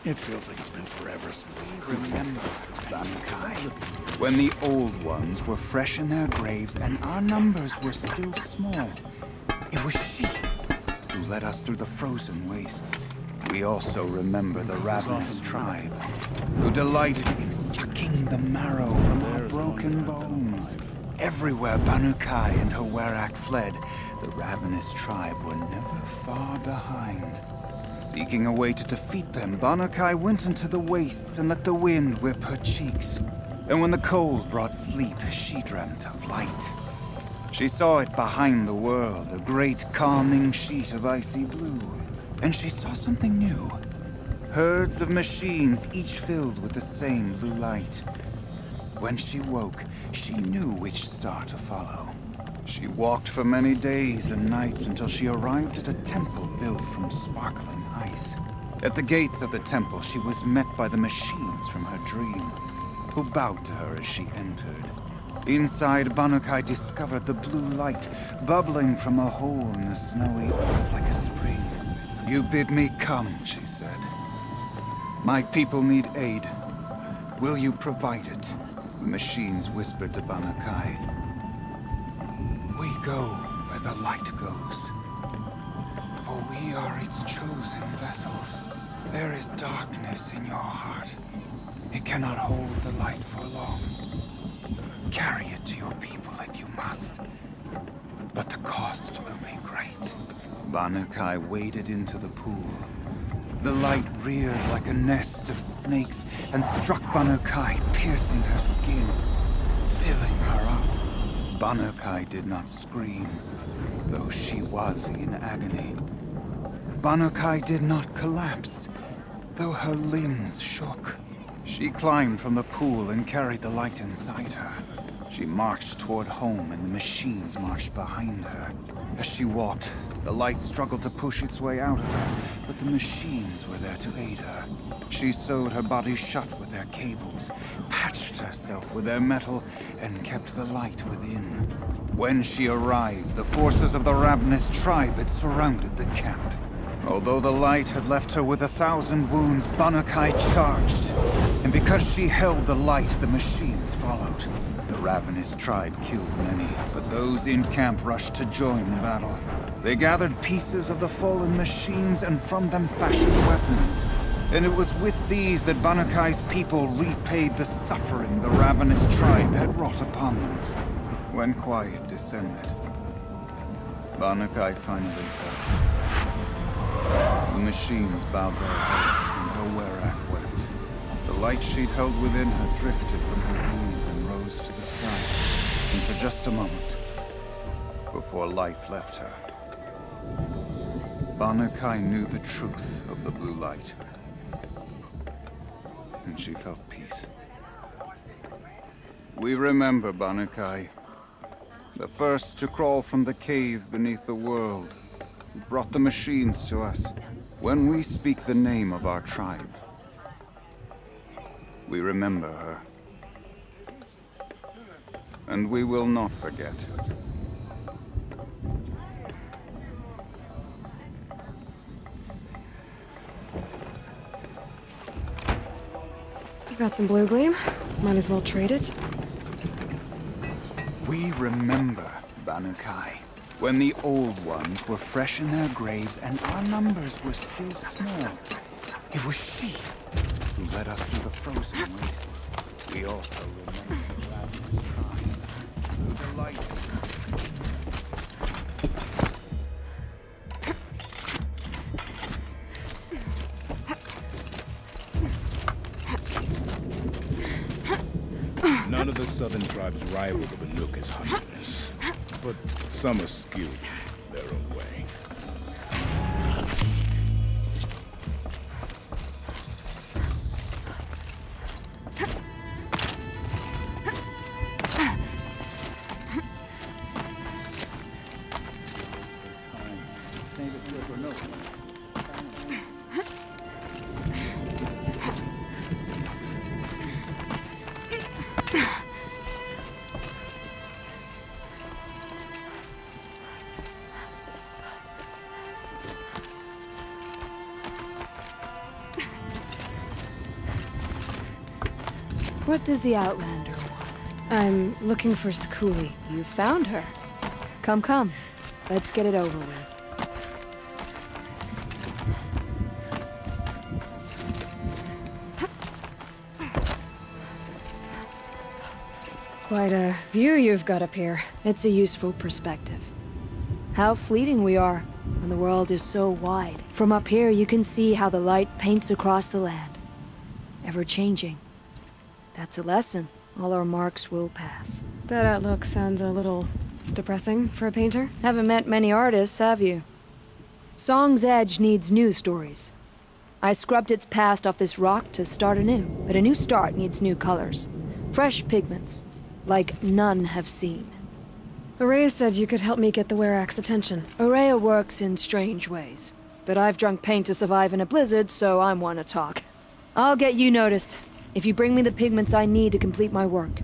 It feels like it's been forever since We remember Banukai, when the old ones were fresh in their graves and our numbers were still small. It was she who led us through the frozen wastes. We also remember the ravenous tribe, who delighted in sucking the marrow from our broken bones. Everywhere Banukai and her Werak fled, the ravenous tribe were never far behind. Seeking a way to defeat them, Banukai went into the wastes and let the wind whip her cheeks. And when the cold brought sleep, she dreamt of light. She saw it behind the world, a great calming sheet of icy blue. And she saw something new. Herds of machines, each filled with the same blue light. When she woke, she knew which star to follow. She walked for many days and nights until she arrived at a temple built from sparkling ice. At the gates of the temple, she was met by the machines from her dream, who bowed to her as she entered. Inside, Banukai discovered the blue light bubbling from a hole in the snowy earth like a spring. "You bid me come," she said. "My people need aid. Will you provide it?" The machines whispered to Banukai. "We go where the light goes, for we are its chosen vessels. There is darkness in your heart. It cannot hold the light for long. Carry it to your people if you must, but the cost will be great." Banukai waded into the pool. The light reared like a nest of snakes and struck Banukai, piercing her skin, filling her up. Banukai did not scream, though she was in agony. Banukai did not collapse, though her limbs shook. She climbed from the pool and carried the light inside her. She marched toward home, and the machines marched behind her. As she walked, the light struggled to push its way out of her, but the machines were there to aid her. She sewed her body shut with their cables, patched herself with their metal, and kept the light within. When she arrived, the forces of the ravenous tribe had surrounded the camp. Although the light had left her with 1,000 wounds, Banukai charged. And because she held the light, the machines followed. The ravenous tribe killed many, but those in camp rushed to join the battle. They gathered pieces of the fallen machines and from them fashioned weapons. And it was with these that Banukai's people repaid the suffering the ravenous tribe had wrought upon them. When quiet descended, Banukai finally fell. The machines bowed their heads, and her Werak wept. The light she'd held within her drifted from her wings and rose to the sky, and for just a moment, before life left her, Banukai knew the truth of the blue light, and she felt peace. We remember Banukai, the first to crawl from the cave beneath the world, who brought the machines to us. When we speak the name of our tribe, we remember her. And we will not forget. I've got some blue gleam. Might as well trade it. We remember Banukai, when the old ones were fresh in their graves and our numbers were still small. It was she who led us through the frozen wastes. We also remember the ravenous tribe, who delighted. None of the southern tribes rival the Banuk as hunters, but some are skilled in their own way. What does the Outlander want? I'm looking for Skuli. You found her. Come, come. Let's get it over with. Quite a view you've got up here. It's a useful perspective. How fleeting we are, when the world is so wide. From up here, you can see how the light paints across the land. Ever-changing. That's a lesson. All our marks will pass. That outlook sounds a little depressing for a painter. Haven't met many artists, have you? Song's Edge needs new stories. I scrubbed its past off this rock to start anew, but a new start needs new colors. Fresh pigments, like none have seen. Araya said you could help me get the Werak's attention. Araya works in strange ways, but I've drunk paint to survive in a blizzard, so I'm one to talk. I'll get you noticed, if you bring me the pigments I need to complete my work.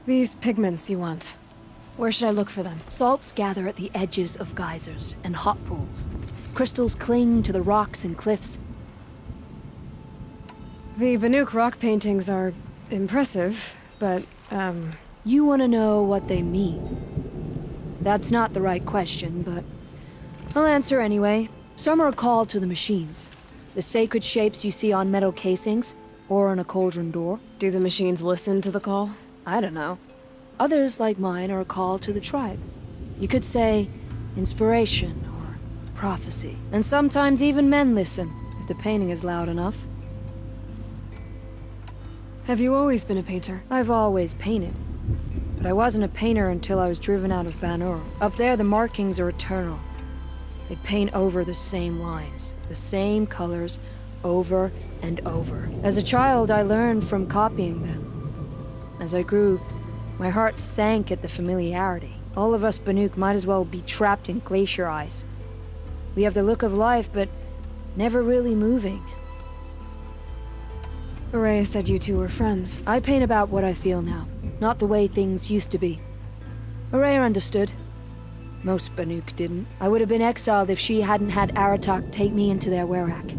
These pigments you want. Where should I look for them? Salts gather at the edges of geysers and hot pools. Crystals cling to the rocks and cliffs. The Banuk rock paintings are impressive, but, You want to know what they mean. That's not the right question, but I'll answer anyway. Some are called to the machines. The sacred shapes you see on metal casings, or on a cauldron door. do the machines listen to the call? I don't know. Others, like mine, are a call to the tribe. You could say inspiration or prophecy. And sometimes even men listen, if the painting is loud enough. Have you always been a painter? I've always painted. But I wasn't a painter until I was driven out of Banur. Up there, the markings are eternal. They paint over the same lines, the same colors, over and over. As a child, I learned from copying them. As I grew, my heart sank at the familiarity. All of us Banuk might as well be trapped in glacier ice. We have the look of life, but never really moving. Araya said you two were friends. I paint about what I feel now, not the way things used to be. Araya understood. Most Banuk didn't. I would have been exiled if she hadn't had Aratak take me into their Werak.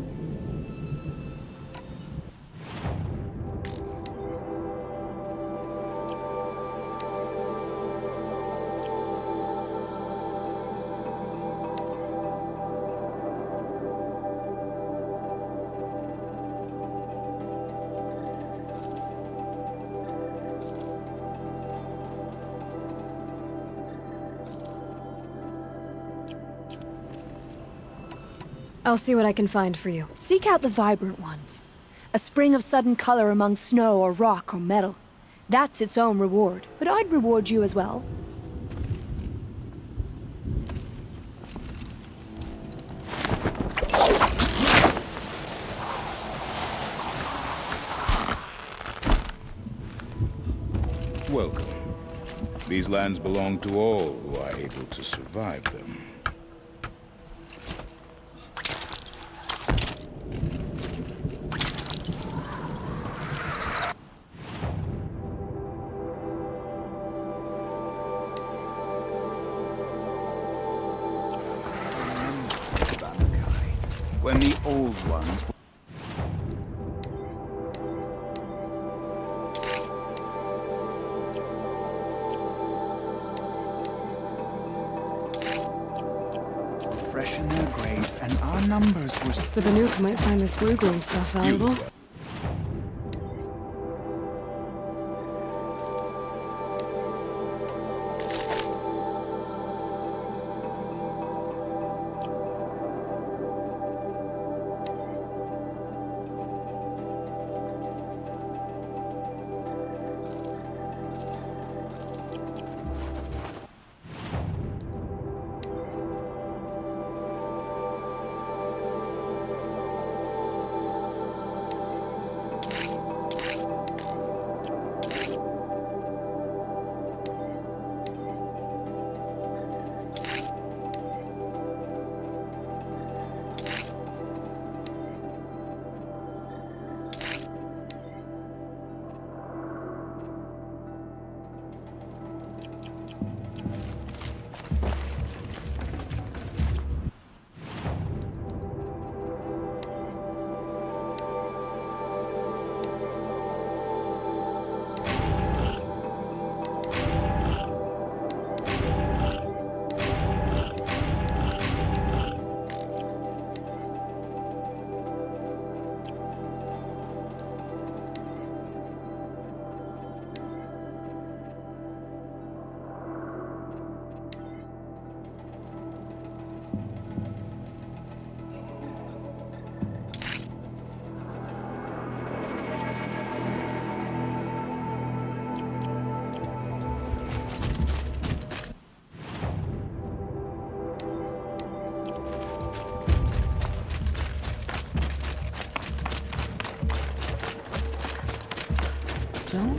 I'll see what I can find for you. Seek out the vibrant ones. A spring of sudden color among snow or rock or metal. That's its own reward. But I'd reward you as well. Welcome. These lands belong to all who are able to survive them. When the old ones were fresh in their graves, and our numbers were The still... Banuk might find this blue gloom stuff valuable.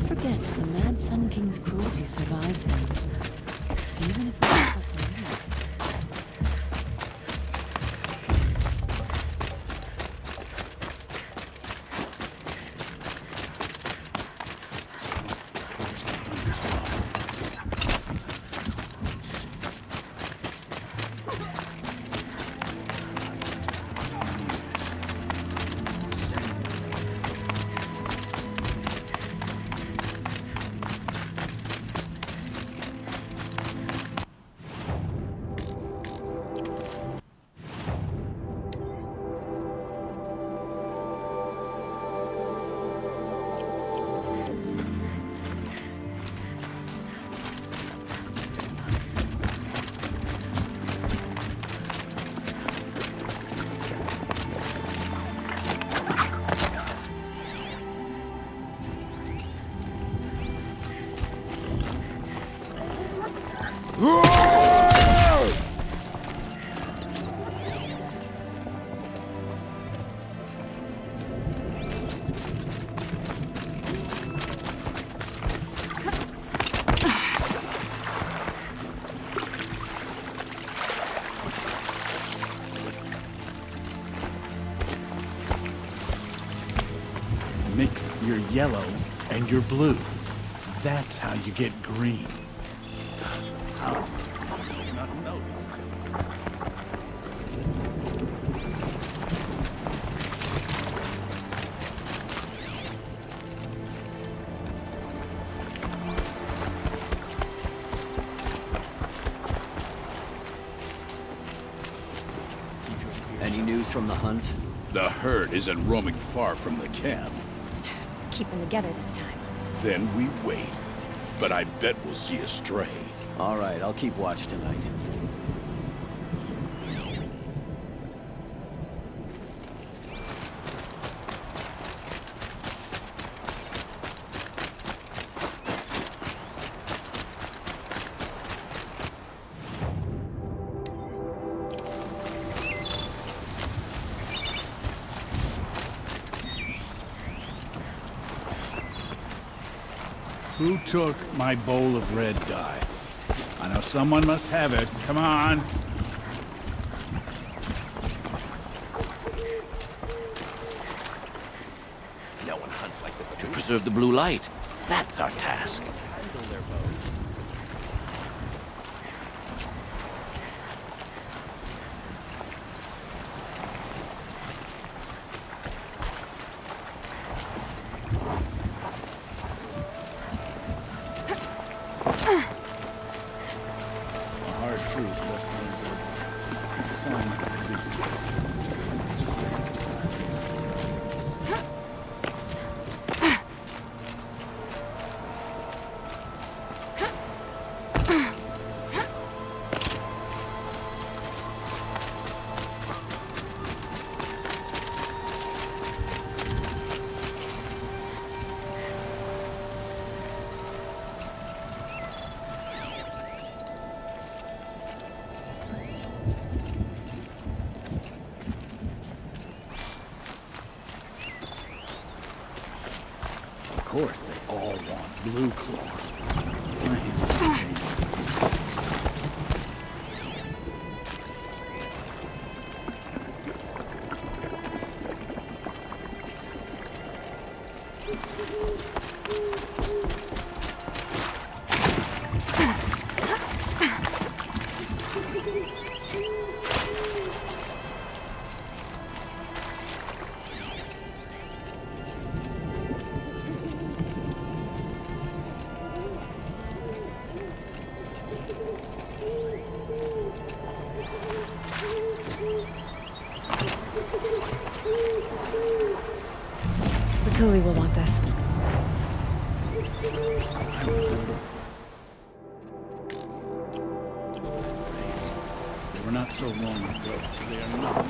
forget the Mad Sun King's cruelty survives him. Even if we trust him. Mix your yellow and your blue. That's how you get green. How? I do not know these things. Any news from the hunt? The herd isn't roaming far from the camp. Keep them together this time. Then we wait. But I bet we'll see a stray. All right, I'll keep watch tonight. Who took my bowl of red dye? I know someone must have it. Come on. No one hunts like the to preserve the blue light. That's our task. A hard truth, best learned Of course, they all want Blue Claw. I hate this game. The coolie will want this. They were not so long ago. They are not.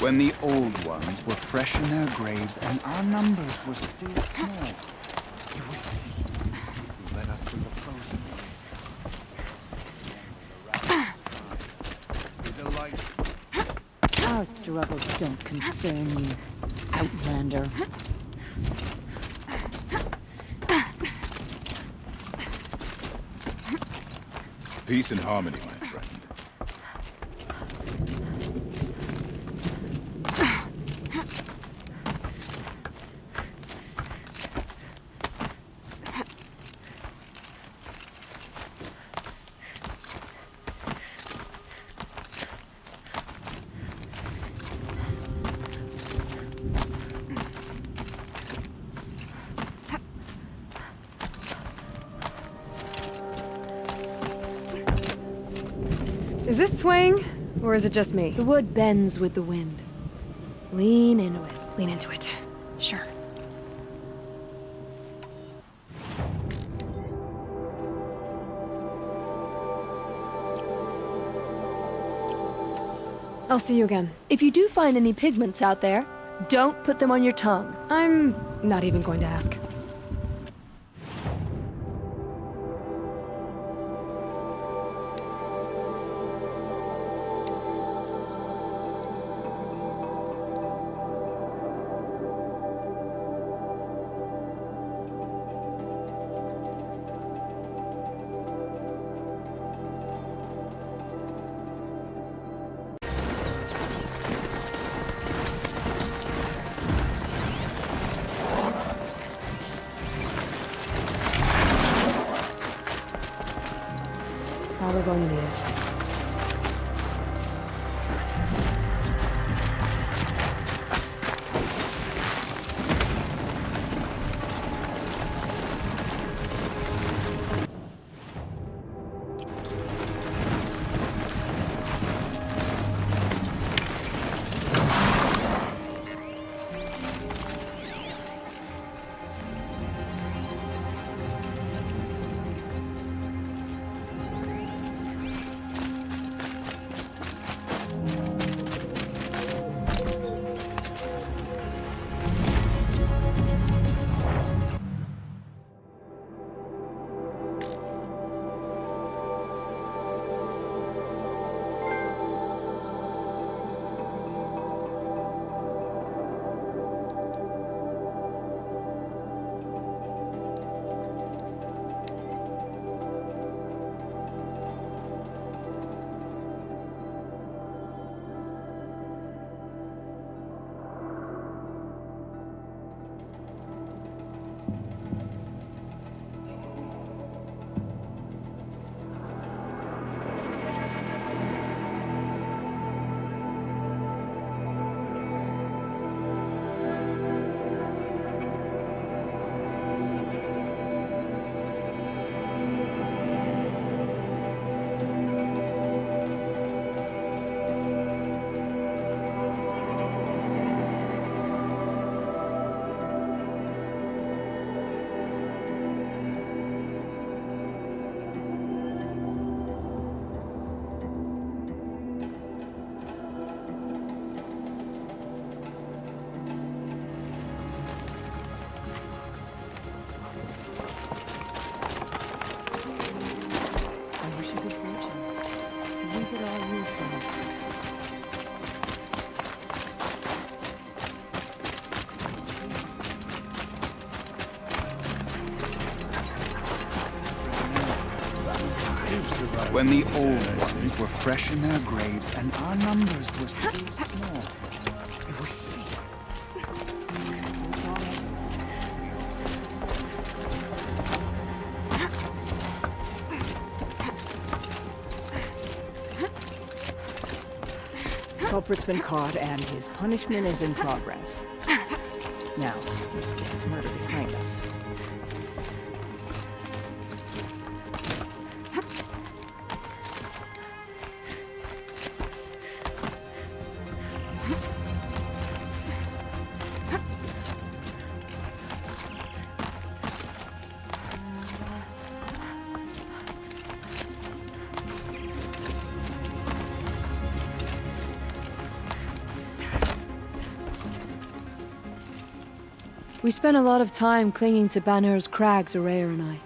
When the old ones were fresh in their graves and our numbers were still small, it was she who led us through the frozen wastes. The delight. Our struggles don't concern you, Outlander. Peace and harmony, my friend. Is this swaying, or is it just me? The wood bends with the wind. Lean into it. Lean into it. Sure. I'll see you again. If you do find any pigments out there, don't put them on your tongue. I'm not even going to ask. Probably going to need it. When the old ones were fresh in their graves and our numbers were still small, it was she. Culprit's been caught and his punishment is in progress. Now, let's get this murder behind us. We spent a lot of time clinging to Banner's crags, Araya and I.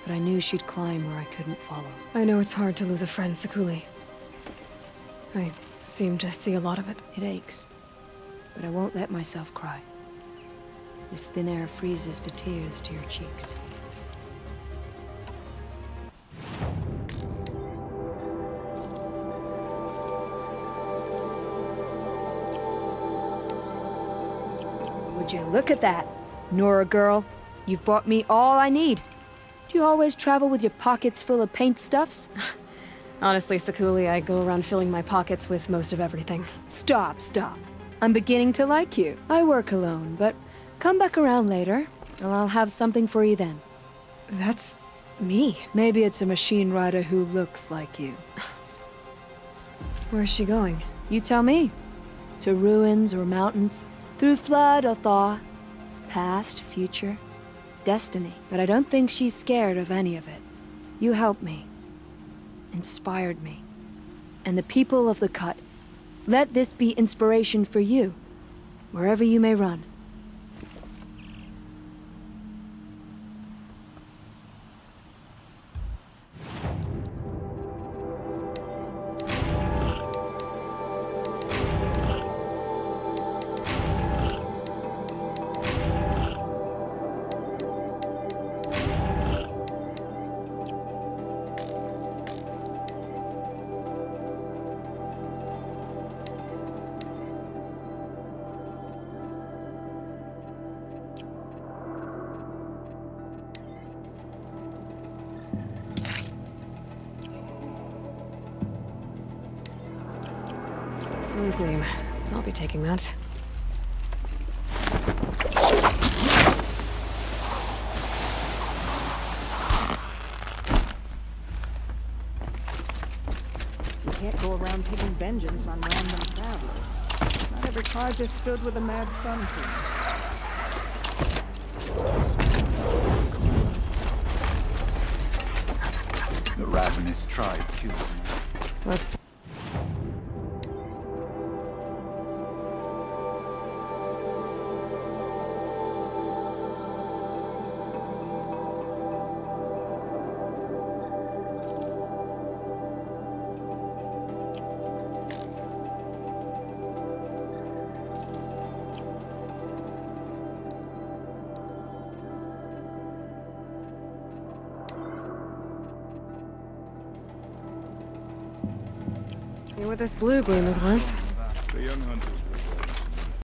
But I knew she'd climb where I couldn't follow. I know it's hard to lose a friend, Sakuli. I seem to see a lot of it. It aches. But I won't let myself cry. This thin air freezes the tears to your cheeks. Would you look at that? Nora girl, you've brought me all I need. Do you always travel with your pockets full of paint stuffs? Honestly, Sakuli, I go around filling my pockets with most of everything. Stop. I'm beginning to like you. I work alone, but come back around later, and I'll have something for you then. That's me. Maybe it's a machine rider who looks like you. Where's she going? You tell me. To ruins or mountains, through flood or thaw, past, future, destiny. But I don't think she's scared of any of it. You helped me, inspired me, and the people of the Cut. Let this be inspiration for you, wherever you may run. Blue gleam. I'll be taking that. You can't go around taking vengeance on random travelers. Not every car just stood with a mad sun king. The ravenous tribe killed me. Let's... see what this blue gleam is worth. The young hunters